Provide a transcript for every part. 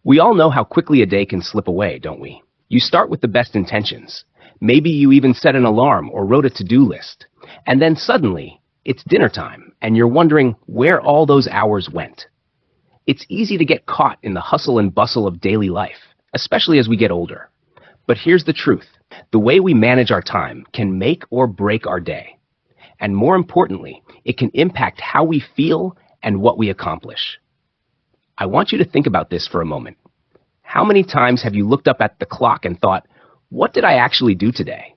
We all know how quickly a day can slip away, don't we? You start with the best intentions. Maybe you even set an alarm or wrote a to-do list. And then suddenly, it's dinner time, and you're wondering where all those hours went. It's easy to get caught in the hustle and bustle of daily life, especially as we get older. But here's the truth. The way we manage our time can make or break our day. And more importantly, it can impact how we feel and what we accomplish. I want you to think about this for a moment. How many times have you looked up at the clock and thought, what did I actually do today?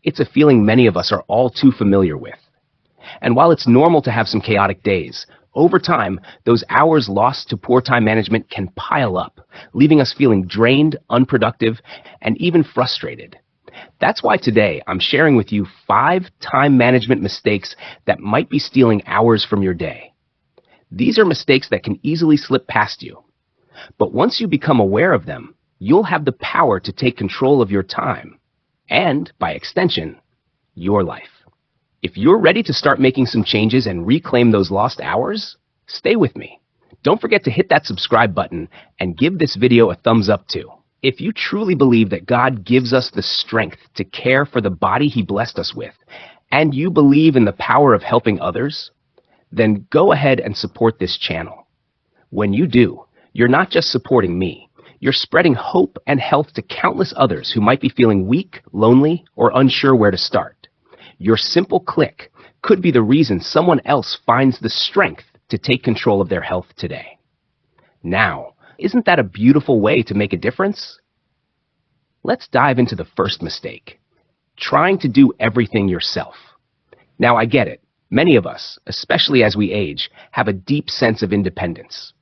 It's a feeling many of us are all too familiar with. And while it's normal to have some chaotic days, over time, those hours lost to poor time management can pile up, leaving us feeling drained, unproductive, and even frustrated. That's why today I'm sharing with you 5 time management mistakes that might be stealing hours from your day. These are mistakes that can easily slip past you. But once you become aware of them, you'll have the power to take control of your time and, by extension, your life. If you're ready to start making some changes and reclaim those lost hours, stay with me. Don't forget to hit that subscribe button and give this video a thumbs up too. If you truly believe that God gives us the strength to care for the body He blessed us with, and you believe in the power of helping others, then go ahead and support this channel. When you do, you're not just supporting me, you're spreading hope and health to countless others who might be feeling weak, lonely, or unsure where to start. Your simple click could be the reason someone else finds the strength to take control of their health today. Now, isn't that a beautiful way to make a difference? Let's dive into the first mistake, trying to do everything yourself. Now, I get it. Many of us, especially as we age, have a deep sense of independence.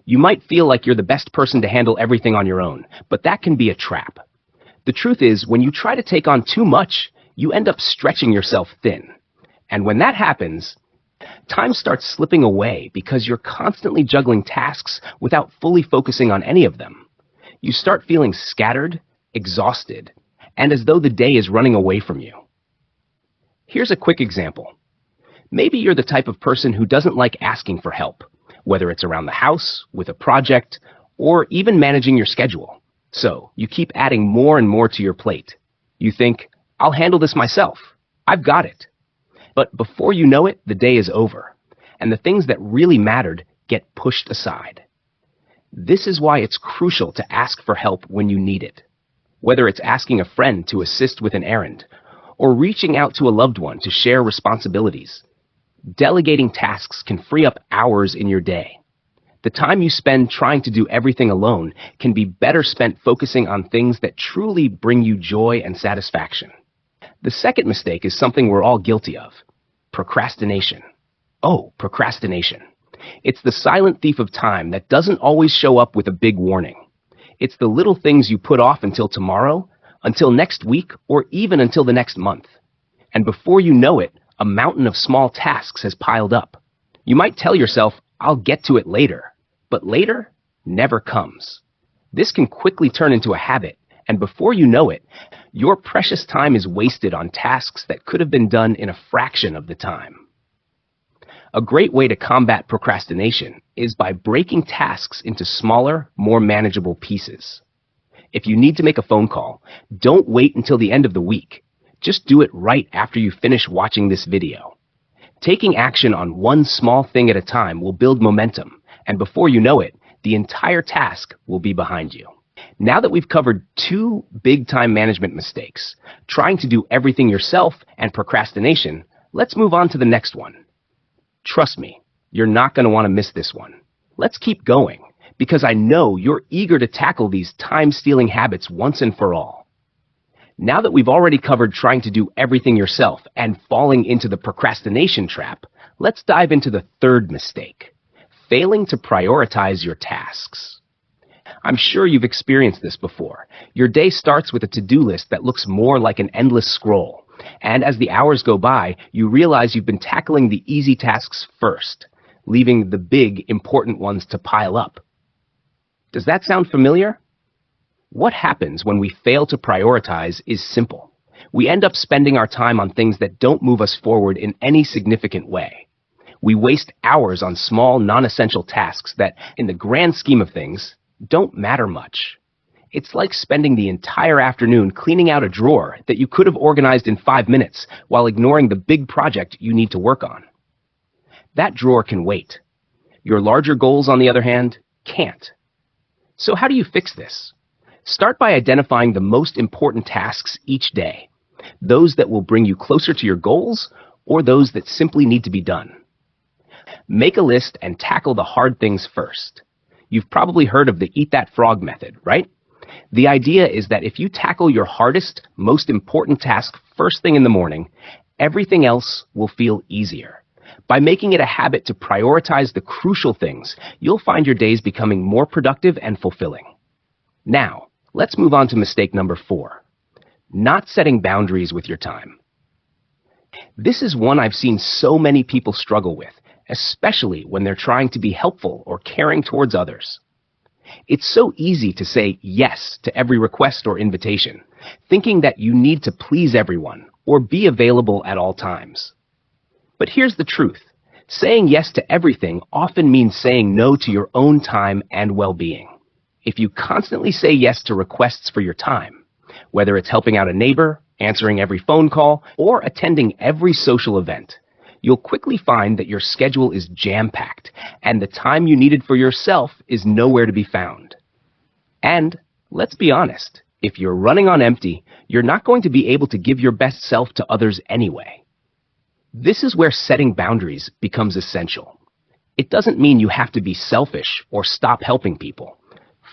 You might feel like you're the best person to handle everything on your own, but that can be a trap. The truth is, when you try to take on too much, you end up stretching yourself thin. And when that happens, time starts slipping away because you're constantly juggling tasks without fully focusing on any of them. You start feeling scattered, exhausted, and as though the day is running away from you. Here's a quick example. Maybe you're the type of person who doesn't like asking for help, whether it's around the house, with a project, or even managing your schedule. So you keep adding more and more to your plate. You think, I'll handle this myself. I've got it. But before you know it, the day is over, and the things that really mattered get pushed aside. This is why it's crucial to ask for help when you need it. Whether it's asking a friend to assist with an errand, or reaching out to a loved one to share responsibilities, delegating tasks can free up hours in your day. The time you spend trying to do everything alone can be better spent focusing on things that truly bring you joy and satisfaction. The second mistake is something we're all guilty of: procrastination. Oh, procrastination. It's the silent thief of time that doesn't always show up with a big warning. It's the little things you put off until tomorrow, until next week, or even until the next month. And before you know it, a mountain of small tasks has piled up. You might tell yourself, I'll get to it later. But later never comes. This can quickly turn into a habit, and before you know it, your precious time is wasted on tasks that could have been done in a fraction of the time. A great way to combat procrastination is by breaking tasks into smaller, more manageable pieces. If you need to make a phone call, don't wait until the end of the week. Just do it right after you finish watching this video. Taking action on one small thing at a time will build momentum, and before you know it, the entire task will be behind you. Now that we've covered 2 big time management mistakes, trying to do everything yourself and procrastination, let's move on to the next one. Trust me, you're not going to want to miss this one. Let's keep going, because I know you're eager to tackle these time-stealing habits once and for all. Now that we've already covered trying to do everything yourself and falling into the procrastination trap, let's dive into the third mistake: failing to prioritize your tasks. I'm sure you've experienced this before. Your day starts with a to-do list that looks more like an endless scroll. And as the hours go by, you realize you've been tackling the easy tasks first, leaving the big, important ones to pile up. Does that sound familiar? What happens when we fail to prioritize is simple. We end up spending our time on things that don't move us forward in any significant way. We waste hours on small, non-essential tasks that, in the grand scheme of things, don't matter much. It's like spending the entire afternoon cleaning out a drawer that you could have organized in 5 minutes while ignoring the big project you need to work on. That drawer can wait. Your larger goals, on the other hand, can't. So how do you fix this? Start by identifying the most important tasks each day, those that will bring you closer to your goals or those that simply need to be done. Make a list and tackle the hard things first. You've probably heard of the eat that frog method, right? The idea is that if you tackle your hardest, most important task first thing in the morning, everything else will feel easier. By making it a habit to prioritize the crucial things, you'll find your days becoming more productive and fulfilling. Now, let's move on to mistake number 4. Not setting boundaries with your time. This is one I've seen so many people struggle with, especially when they're trying to be helpful or caring towards others. It's so easy to say yes to every request or invitation, thinking that you need to please everyone or be available at all times. But here's the truth. Saying yes to everything often means saying no to your own time and well-being. If you constantly say yes to requests for your time, whether it's helping out a neighbor, answering every phone call, or attending every social event, you'll quickly find that your schedule is jam-packed and the time you needed for yourself is nowhere to be found. And let's be honest, if you're running on empty, you're not going to be able to give your best self to others anyway. This is where setting boundaries becomes essential. It doesn't mean you have to be selfish or stop helping people.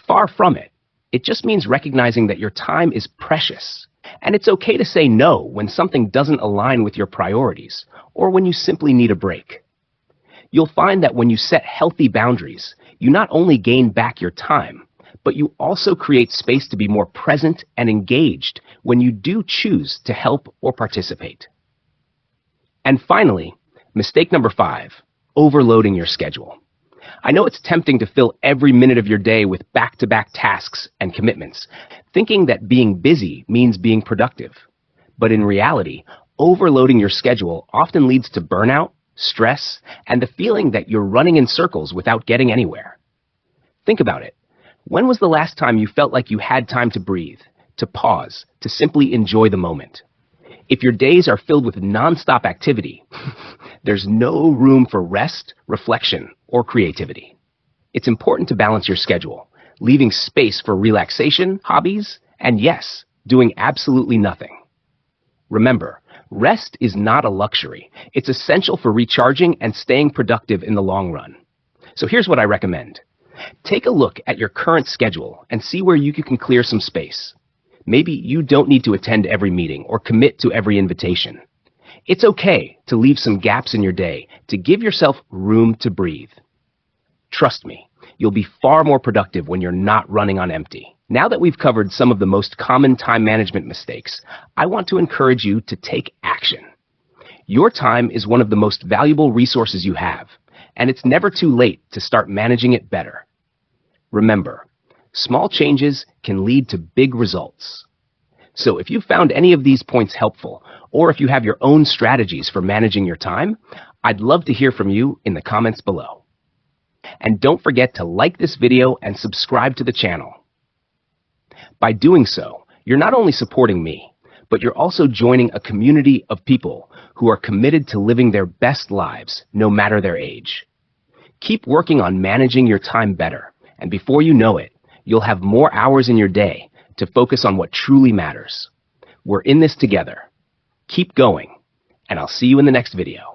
Far from it. It just means recognizing that your time is precious. And it's okay to say no when something doesn't align with your priorities or when you simply need a break. You'll find that when you set healthy boundaries, you not only gain back your time, but you also create space to be more present and engaged when you do choose to help or participate. And finally, mistake number 5, overloading your schedule. I know it's tempting to fill every minute of your day with back-to-back tasks and commitments, thinking that being busy means being productive. But in reality, overloading your schedule often leads to burnout, stress, and the feeling that you're running in circles without getting anywhere. Think about it. When was the last time you felt like you had time to breathe, to pause, to simply enjoy the moment? If your days are filled with nonstop activity, there's no room for rest, reflection, or creativity. It's important to balance your schedule, leaving space for relaxation, hobbies, and yes, doing absolutely nothing. Remember, rest is not a luxury. It's essential for recharging and staying productive in the long run. So here's what I recommend. Take a look at your current schedule and see where you can clear some space. Maybe you don't need to attend every meeting or commit to every invitation. It's okay to leave some gaps in your day to give yourself room to breathe. Trust me, you'll be far more productive when you're not running on empty. Now that we've covered some of the most common time management mistakes, I want to encourage you to take action. Your time is one of the most valuable resources you have, and it's never too late to start managing it better. Remember, small changes can lead to big results. So if you found any of these points helpful, or if you have your own strategies for managing your time, I'd love to hear from you in the comments below. And don't forget to like this video and subscribe to the channel. By doing so, you're not only supporting me, but you're also joining a community of people who are committed to living their best lives, no matter their age. Keep working on managing your time better, and before you know it, you'll have more hours in your day to focus on what truly matters. We're in this together. Keep going, and I'll see you in the next video.